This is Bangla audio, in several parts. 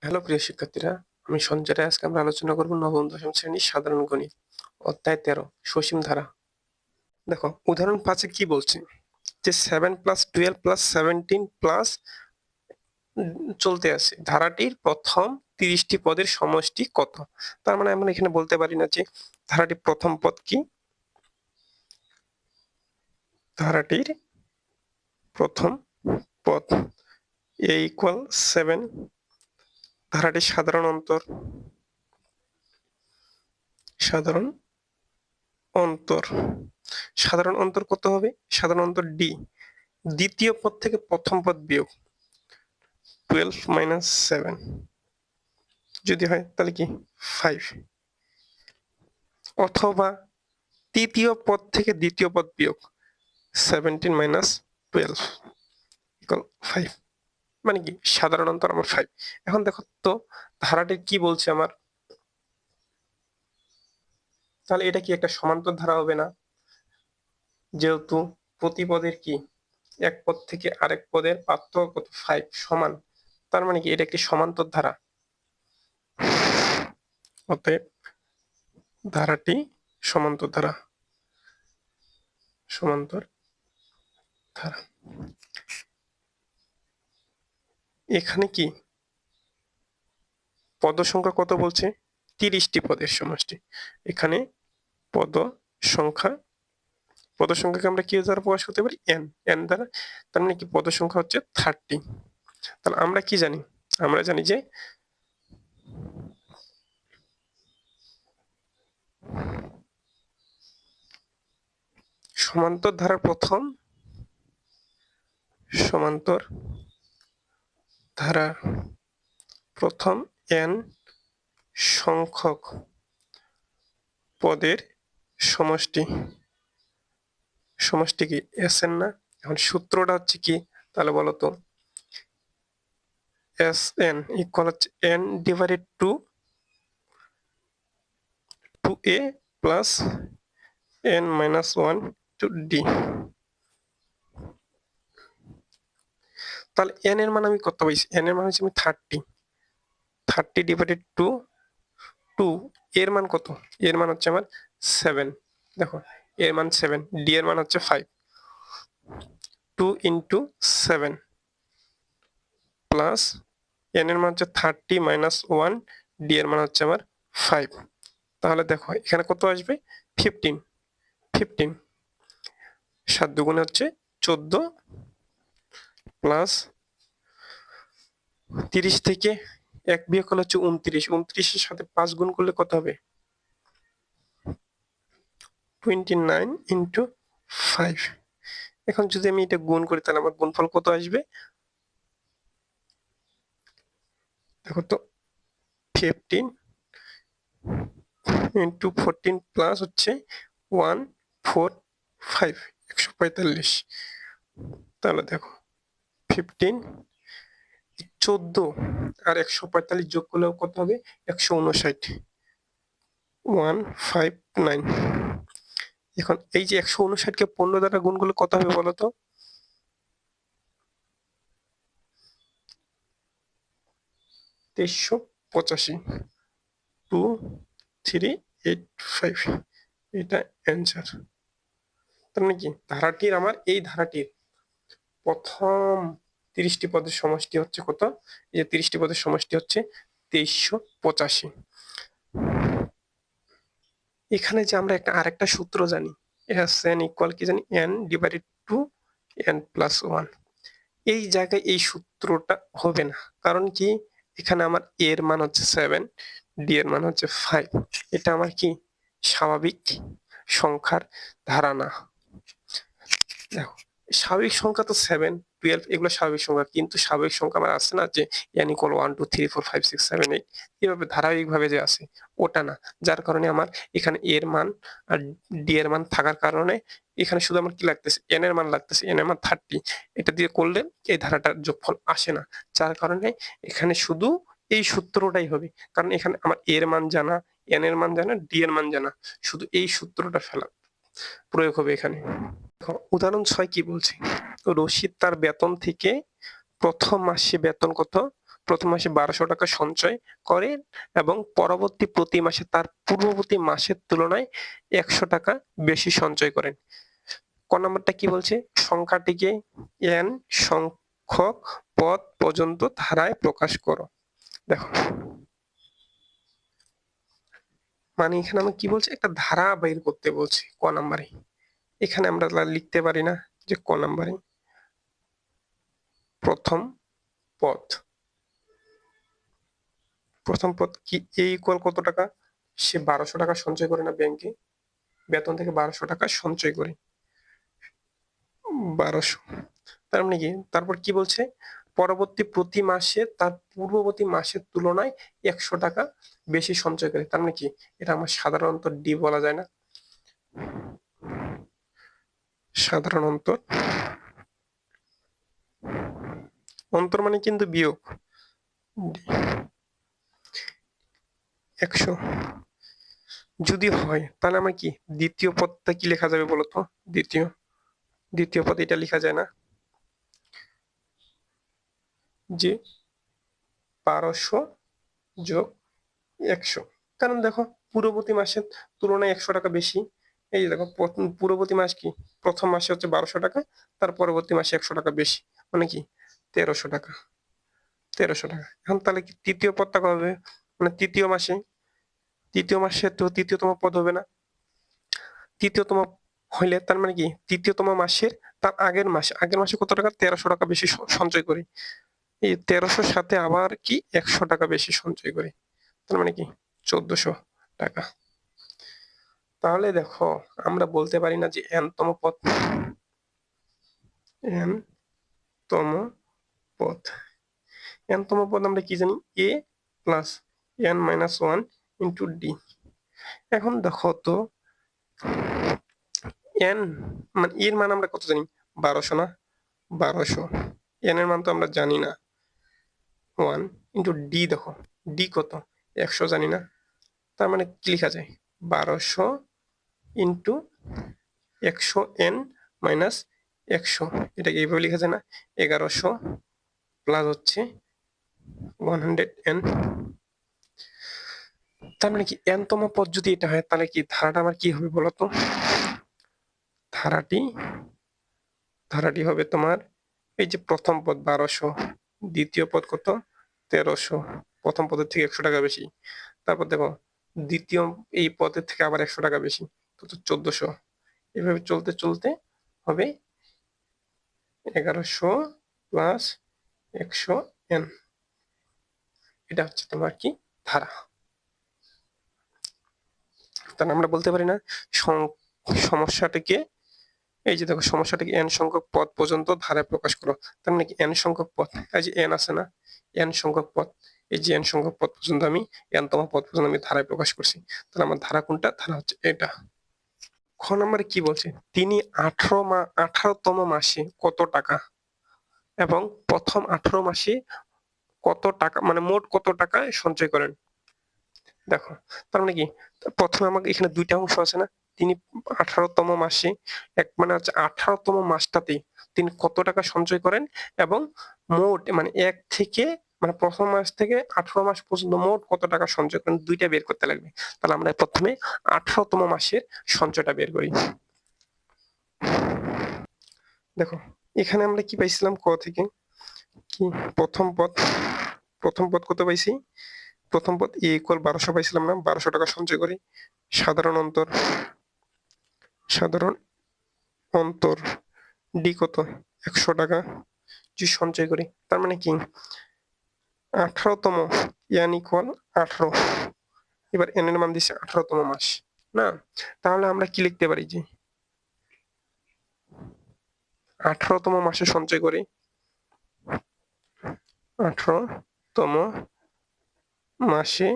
হ্যালো প্রিয় শিক্ষার্থীরা, আমি সঞ্জয় রায়। আজকে আমরা আলোচনা করব নবম দশম শ্রেণীর সাধারণ গণিত অধ্যায় 13 সসীম ধারা। দেখো উদাহরণ 5 কি বলছে যে 7 + 12 + 17 প্লাস চলতে আছে ধারাটির প্রথম 30টি পদের সমষ্টি কত। তার মানে আমরা এখানে বলতে পারি না যে ধারাটির প্রথম পদ কি, ধারাটির প্রথম পদ a = 7, ধারাটির সাধারণ অন্তর সাধারণ অন্তর কত হবে? সাধারণ অন্তর ডি। দ্বিতীয় পদ থেকে প্রথম পদ বিয়োগ 12 - 7 যদি হয় তাহলে কি 5, অথবা তৃতীয় পদ থেকে দ্বিতীয় পদ বিয়োগ 17 - 12 = 5, মানে কি সাধারণ অন্তর আমার 5। এখন দেখো তো ধারাটির কি বলছে আমার, তাহলে এটা কি একটা সমান্তর ধারা হবে না? যেহেতু প্রতি পদের কি এক পদ থেকে আরেক পদের পার্থক্য কত 5 সমান, তার মানে কি এটা একটি সমান্তর ধারা। অতএব ধারাটি সমান্তর ধারা। এখানে কি পদ সংখ্যা কত বলছে? 30টি পদের সমষ্টি। এখানে পদ সংখ্যাকে আমরা কি দ্বারা প্রকাশ করতে পারি? n দ্বারা। তার মানে কি পদ সংখ্যা হচ্ছে 30। তাহলে আমরা কি জানি? আমরা জানি যে সমান্তর ধারার প্রথম n সংখ্যক পদের সমষ্টি কি Sn না? এখন সূত্রটা হচ্ছে কি তাহলে বলো তো? Sn হচ্ছে n divided 2a plus n minus 1 to d। তাহলে n এর মান আমি কত পাইছি? n এর মান হচ্ছে আমি 30 divided 2 এর মান কত? এর মান হচ্ছে আমার 7। দেখো এর মান 7, d এর মান হচ্ছে 5। 2 into 7 প্লাস n এর মান হচ্ছে 30 minus 1, d এর মান হচ্ছে আমার 5। তাহলে দেখো এখানে কত আসবে? 15। 7 দুগুণে হচ্ছে 14 প্লাস 30 থেকে 1 বিয়োগ করলে হচ্ছে 29। 29 এর সাথে 5 গুণ করলে কত হবে? 29 into 5। এখন যদি আমি এটা গুণ করি তাহলে আমার গুণফল কত আসবে? দেখো তো 15 into 14 প্লাস হচ্ছে 145 145। তাহলে দেখো 15 14 আর 145 যোগ করলে কত হবে? 159 159। এখন এই যে 159 কে 15 দ্বারা গুণ করলে কত হবে বলো তো? 2385 2385, এটা অ্যান্সার। তার মানে কি ধারাটির আমার এই ধারাটির প্রথম 30টি পদের সমষ্টি হচ্ছে কত? এই যে 30টি পদের সমষ্টি হচ্ছে 2385। এখানে যে আমরা আরেকটা সূত্র জানি, Sn ইকুয়াল কি জানি? n divided 2 n plus 1। এই জায়গায় এই সূত্রটা হবে না, কারণ কি এখানে আমার a এর মান হচ্ছে 7, d এর মান হচ্ছে 5। এটা আমার কি স্বাভাবিক সংখ্যার ধারা না। দেখো স্বাভাবিক সংখ্যা তো 7, 12 এগুলো স্বাভাবিক সংখ্যা, কিন্তু স্বাভাবিক সংখ্যা আমার আছে না যে n = 1 2 3 4 5 6 7 8 এভাবে ধারাবাহিকভাবে যে আছে, ওটা না। যার কারণে আমার এখানে a এর মান আর d এর মান থাকার কারণে এখানে শুধু আমার কি লাগতেছে? n এর মান লাগতেছে। n এর মান 30। এটা দিয়ে করলে এই ধারাটার যোগফল আসে না। যার কারণে এখানে শুধু এই সূত্রটাই হবে, কারণ এখানে আমার a এর মান জানা, n এর মান জানা, d এর মান জানা, শুধু এই সূত্রটা প্রয়োগ হবে এখানে। উদাহরণ 6 কি বলছে? রশিদ তার বেতন থেকে প্রথম মাসে বেতন কত? প্রথম মাসে 1200 টাকা সঞ্চয় করে এবং পরবর্তী প্রতি মাসে তার পূর্ববর্তী মাসের তুলনায় 100 টাকা বেশি সঞ্চয় করেন। ক নাম্বারটা কি বলছে? সংখ্যাটিকে n সংখ্যক পদ পর্যন্ত ধারায় প্রকাশ করো। দেখো, মানে এখানে আমি কি বলছে, একটা ধারা বের করতে বলছে ক নাম্বারে। এখানে আমরা লিখতে পারি না যে ক নাম্বারে প্রথম পদ কি এ ইকুয়াল কত টাকা? সে 1200 টাকা সঞ্চয় করে না ব্যাংকে, বেতন থেকে 1200 টাকা সঞ্চয় করে, 1200। তার মানে কি, তারপর কি বলছে, পরবর্তী প্রতি মাসে তার পূর্ববর্তী মাসের তুলনায় 100 টাকা বেশি সঞ্চয় করে। তার মানে কি, এটা আমার সাধারণত ডি বলা যায় না? সাধারণ অন্তর, অন্তর মানে কিন্তু বিয়োগ, 100 যদি হয় তাহলে আমার কি দ্বিতীয় পদটা কি লেখা যাবে বলতো? দ্বিতীয় পদ এটা লেখা যায় না যে 1200 যোগ 100, কারণ দেখো পূর্ববর্তী মাসের তুলনায় 100 টাকা বেশি। এই যে দেখো, পূর্ববর্তী মাস কি, প্রথম মাসে হচ্ছে 1200 টাকা, তার পরবর্তী মাসে 100 টাকা বেশি, মানে কি 1300 টাকা। এখন তাহলে কি তৃতীয় পদটা কবে হবে? মানে তৃতীয় মাসে তো তৃতীয়তম পদ হবে না? তৃতীয়তম হইলে তার মানে কি তৃতীয়তম মাসের তার আগের মাসে কত টাকা? 1300 টাকা বেশি সঞ্চয় করি। এই 1300 সাথে আবার কি 100 টাকা বেশি সঞ্চয় করি, তার মানে কি 1400 টাকা। তাহলে দেখো, আমরা বলতে পারি না যে n তম পদ আমরা কি জানি? a plus n minus 1 into D. এখন দেখো তো n মানে এর মান আমরা কত জানি? 1200 না? 1200 n এর মান তো আমরা জানি না। 1 ইন্টু ডি, দেখো ডি কত? 100 জানি না। তার মানে কি লেখা যায়? 1200 ইন্টু 100 n মাইনাস 100, এটাকে এইভাবে লেখা যায় না? 1100 প্লাস হচ্ছে 100n। তার মানে কি n তম পদ যদি এটা হয় তাহলে কি ধারাটা আমার কি হবে বলতো? ধারাটি হবে তোমার এই যে প্রথম পদ 1200, দ্বিতীয় পদ কত? 1300, প্রথম পদের থেকে 100 টাকা বেশি। তারপর দেখো দ্বিতীয় এই পদের থেকে আবার 100 টাকা বেশি, তো 1400। এভাবে চলতে চলতে হবে 1100 প্লাস 100n। এটা হচ্ছে তোমার কি ধারা। তাহলে আমরা বলতে পারি না সমস্যাটিকে, এই যে দেখো সমস্যাটাকে n সংখ্যক পদ পর্যন্ত ধারায় প্রকাশ করো। তার মানে কি n সংখ্যক পদ, এই যে n আছে না, n সংখ্যক পদ, এই যে n সংখ্যক পদ পর্যন্ত আমি n তম পদ পর্যন্ত আমি ধারায় প্রকাশ করছি। তাহলে আমার ধারা কোনটা? ধারা হচ্ছে এটা। খ নম্বরে কি বলছে? তিনি 18তম মাসে কত টাকা এবং প্রথম 18 মাসে কত টাকা, মানে মোট কত টাকা সঞ্চয় করেন। দেখো, তার মানে কি, প্রথমে আমাকে এখানে দুইটা অংশ আছে না? তিনি 18তম মাসে, এক মানে হচ্ছে 18তম মাসটাতে তিনি কত টাকা সঞ্চয় করেন এবং মোট মানে এক থেকে মানে প্রথম মাস থেকে 18 মাস পর্যন্ত মোট কত টাকা সঞ্চয় করেন, দুইটা বের করতে লাগবে। তাহলে আমরা প্রথমে 18তম মাসের সঞ্চয়টা বের করি। দেখো এখানে আমরা কি পাইছিলাম ক থেকে? কি প্রথম পদ কত পাইছি? প্রথম পদ এ ইকুয়াল 1200 পাইছিলাম না? 1200 টাকা সঞ্চয় করি। সাধারণ অন্তর ডি কত? 100 টাকা যে সঞ্চয় করি। তার মানে কি 18তম n ইকুয়াল 18, এবার n এর মান দিচ্ছে 18তম মাস না? তাহলে আমরা কি লিখতে পারি যে 18তম মাসে সঞ্চয় করি, 18তম মাসে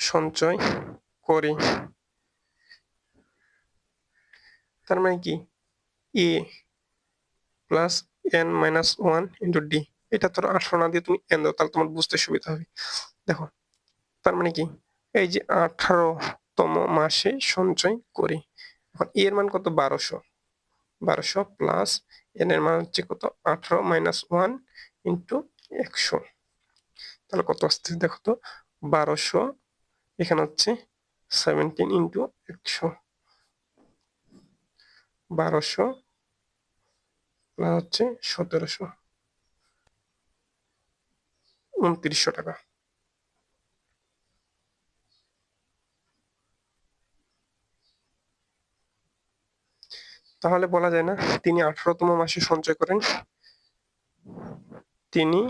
সঞ্চয় করি। তার মানে কি A plus n minus 1 into D. এটা তোর 18 না দিয়ে তুমি n দাও, তাহলে তোমার বুঝতে সুবিধা হবে। দেখো তার মানে কি, এই যে 18তম মাসে সঞ্চয় করি। এখন এর মান কত? 1200 প্লাস n এর মান হচ্ছে কত? 18 মাইনাস 1 ইন্টু 100। তাহলে কত আসছে দেখো তো, 1200, এখানে হচ্ছে 17 ইন্টু 100, 1200 প্লাস হচ্ছে 1700, 2900 টাকা। তাহলে বলা যায় না তিনি 18তম মাসে সঞ্চয় করেন, তিনি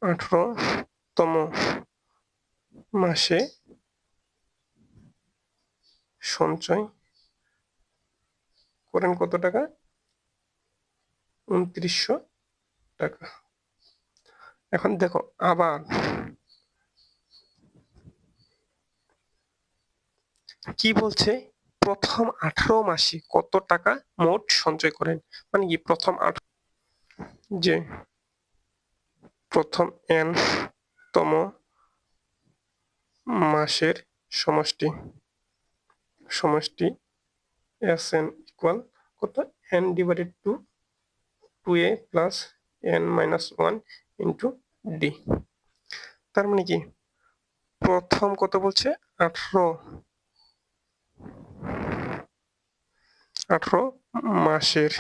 18তম মাসে সঞ্চয় করেন কত টাকা, 2900 টাকা। এখন দেখো আবার কি বলছে, প্রথম 18 মাসে কত টাকা মোট সঞ্চয় করেন, মানে কি প্রথম যে প্রথম n তম মাসের সমষ্টি Sn ইকুয়াল কত, n divided to 2a plus n minus 1 into d। তার মানে কি প্রথম কত বলছে, 18 মাসের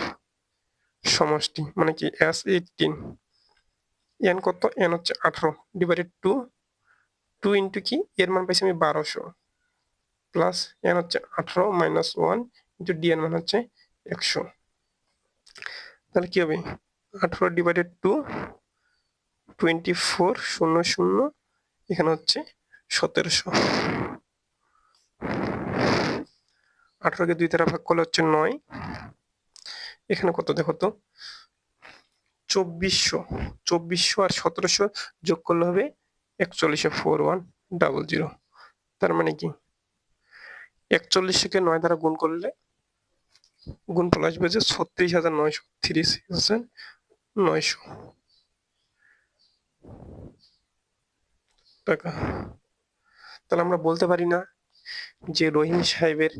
সমষ্টি, মানে কি S18, n কত, n হচ্ছে 18 ডিভাইডেড টু 2 ইন্টু কি, এর মান পাইছি আমি 1200 প্লাস n হচ্ছে 18 মাইনাস 1 ইন্টু d এর মান হচ্ছে 100। তাহলে কি হবে, 18 ডিভাইডেড টু 24 00, এখানে হচ্ছে 1700। 18কে 2 দ্বারা ভাগ করলে হচ্ছে 9, এখানে কত দেখো তো, 2400 আর 1700 যোগ করলে হবে 414100। তার মানে কি 41কে 9 দ্বারা গুণ করলে গুণফল আসবে যে 36,900 টাকা। তাহলে আমরা বলতে পারি না যে রহিম সাহেবের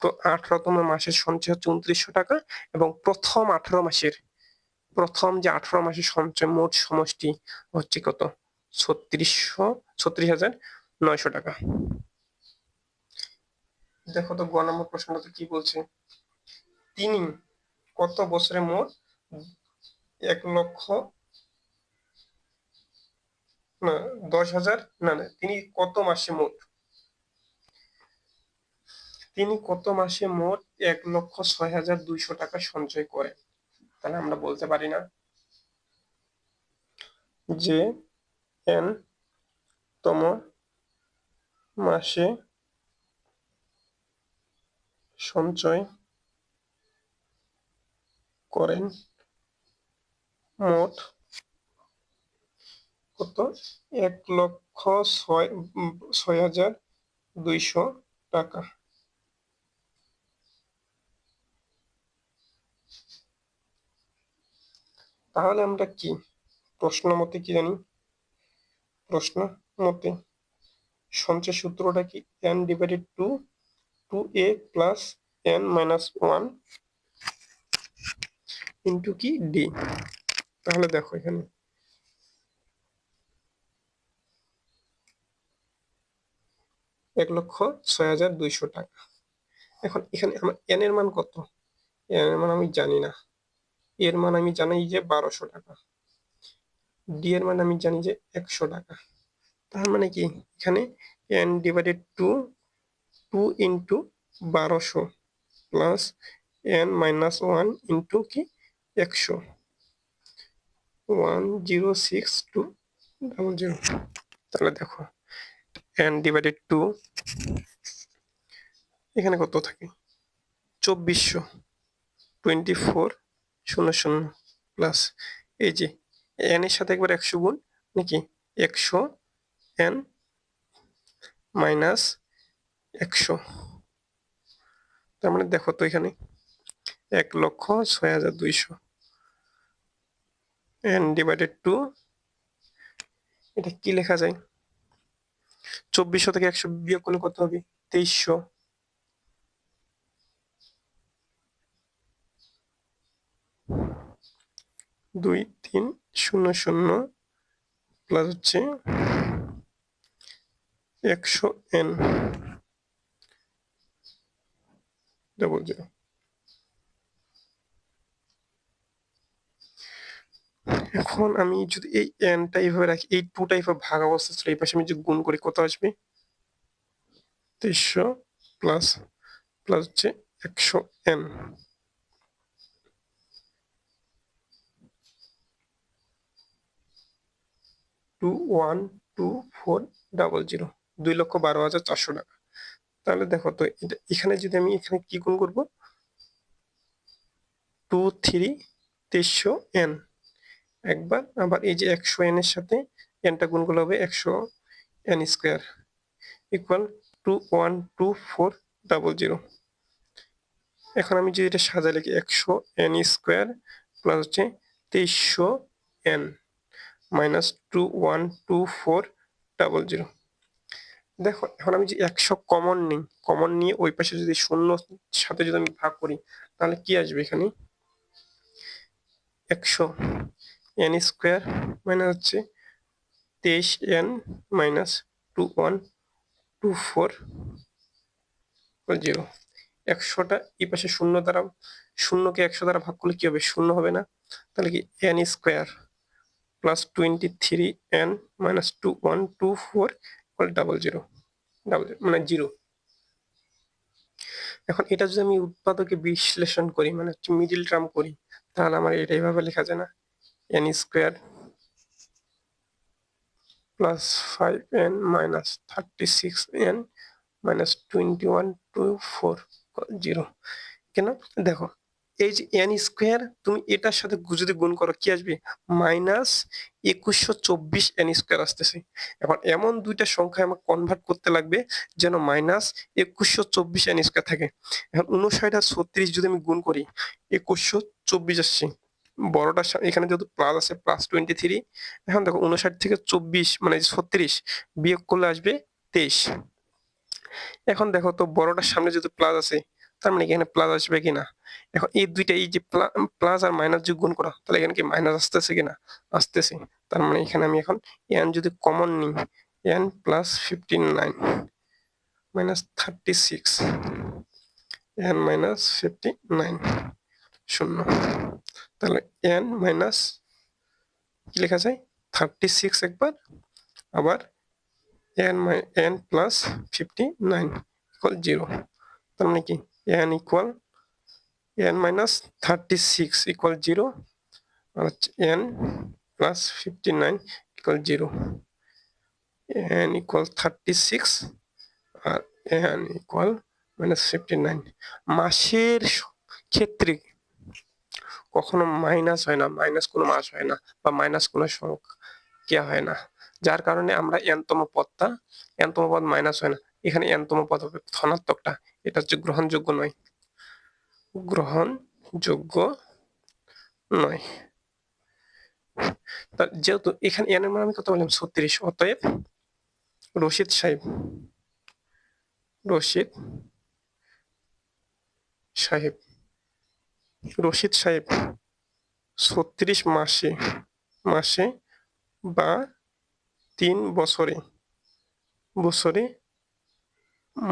তো 18তম মাসের সঞ্চয় হচ্ছে 2900 টাকা, এবং প্রথম যে 18 মাসের সঞ্চয় মোট সমষ্টি হচ্ছে কত, 36,900 টাকা। দেখো তো গ নম্বর প্রশ্নটা কি বলছে, তিনি কত বছরে মোট 1,00,000 না 10,000 না তিনি কত মাসে মোট 1,06,200 টাকা সঞ্চয় করেন। তাহলে আমরা বলতে পারি না যে n তম মাসে সঞ্চয় করেন মোট কত, 1,06,200 টাকা। তাহলে আমরা কি প্রশ্ন মতে কি জানি, প্রশ্ন মতে সঞ্চয় সূত্রটা কি, n divided to 2a plus n minus 1 into কি d। তাহলে দেখো এখানে 1,06,200 টাকা। এখন এখানে আমার n এর মান কত, n এর মান আমি জানি না, এর মান আমি জানি যে 1200 টাকা, d এর মান আমি জানি যে 100 টাকা। তার মানে কি এখানে n divided to 2 into 1200 plus n minus 1 into কি 100, 106200। তাহলে দেখো n ডিভাইডেড টু এখানে কত থাকে, 2400, 2400 প্লাস এই যে n এর সাথে একবার 100 গুণ নাকি 100 n মাইনাস 100। তার মানে দেখো তো এখানে 1,06,200 n ডিভাইডেড টু, এটা কি লেখা যায়, 2400 থেকে 100 বিয়োগ করলে কত হবে, 2300, 2 3300 প্লাস হচ্ছে 100n ডাবল জিরো। এখন আমি যদি এই এনটা এইভাবে রাখি, এই টুটা এইভাবে ভাগ অবস্থা ছিল, এই পাশে আমি যদি গুণ করি কত আসবে? 2300 প্লাস প্লাস হচ্ছে 100n 2124000, 2,12,400 টাকা। তাহলে দেখো তো এখানে যদি আমি এখানে কি গুণ করব, 2300n একবার, আবার এই যে 100n এর সাথে nটা গুণ করলে হবে 100n স্কোয়ার ইকুয়াল 2124000। এখন আমি যদি এটা সাজাই লিখি 100n স্কোয়ার প্লাস হচ্ছে 2300n মাইনাস 2124000। দেখো এখন আমি যে 100 কমন নিই, কমন নিয়ে ওই পাশে যদি শূন্য সাথে যদি আমি ভাগ করি তাহলে কি আসবে এখানে? 100n স্কোয়ার মাইনাস হচ্ছে 23n মাইনাস 21240। 100টা এই পাশে শূন্য দ্বারা, শূন্যকে 100 দ্বারা ভাগ করলে কি হবে? শূন্য হবে না। তাহলে কি n square plus 23n minus 2124 মানে জিরো। এখন এটা যদি আমি উৎপাদকে বিশ্লেষণ করি, মানে হচ্ছে মিডিল টার্ম করি, তাহলে আমার এটা এইভাবে লেখা যায় না? n square plus 5n minus 36n minus 21240। কেন? দেখো এই যে n স্কোয়ার তুমি এটার সাথে যদি গুণ করো কি আসবে? মাইনাস 2124 n স্কোয়ার আসতেছে। এখন এমন দুইটা সংখ্যা আমাকে কনভার্ট করতে লাগবে যেন মাইনাস 2124 n স্কোয়ার থাকে। এখন 59 আর 36 যদি আমি গুণ করি 2124 আসছে, বড়টা এখানে যেহেতু প্লাস আছে প্লাস 23। এখন দেখো 59 থেকে 24 মানে 36 বিয়োগ করলে আসবে 23। এখন দেখো তো বড়টার সামনে যেহেতু প্লাস আছে তার মানে এখানে প্লাস আসবে কিনা? এখন এই দুইটা এই যে প্লাস আর মাইনাস যোগ গুণ করা, তাহলে এখানে কি মাইনাস আসতেছে কিনা? আসতেছে। তার মানে এখানে আমি এখন n যদি কমন নিই, n plus 59 minus 36 n minus 59 শূন্য। তাহলে n মাইনাস কি লেখা যায়? 36 একবার, আবার n প্লাস 59 ইকুয়াল 0। তার মানে কি n equal n minus 36 equal 0, আর হচ্ছে n plus 59 equal 0। n equal 36 আর n ইকুয়াল মাইনাস 59। মাসের ক্ষেত্রে কখনো মাইনাস হয় না, মাইনাস কোনো মাস হয় না, বা মাইনাস কোনো সংখ্যা হয় না, যার কারণে আমরা n তম পদটা, n তম পদ মাইনাস হয় না, এখানে n তম পদ হবে ধনাত্মকটা। এটা হচ্ছে গ্রহণযোগ্য নয়, গ্রহণযোগ্য নয়। যেহেতু এখানে n এর মান আমি কত বললাম? 36। অতএব রশিদ সাহেব, রশিদ সাহেব, রশিদ সাহেব 36 মাসে মাসে বা 3 বছরে বছরে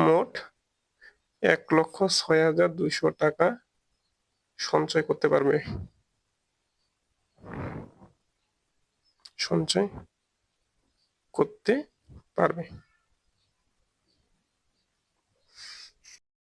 মোট 1,06,200 টাকা সঞ্চয় করতে পারবে, সঞ্চয় করতে পারবে।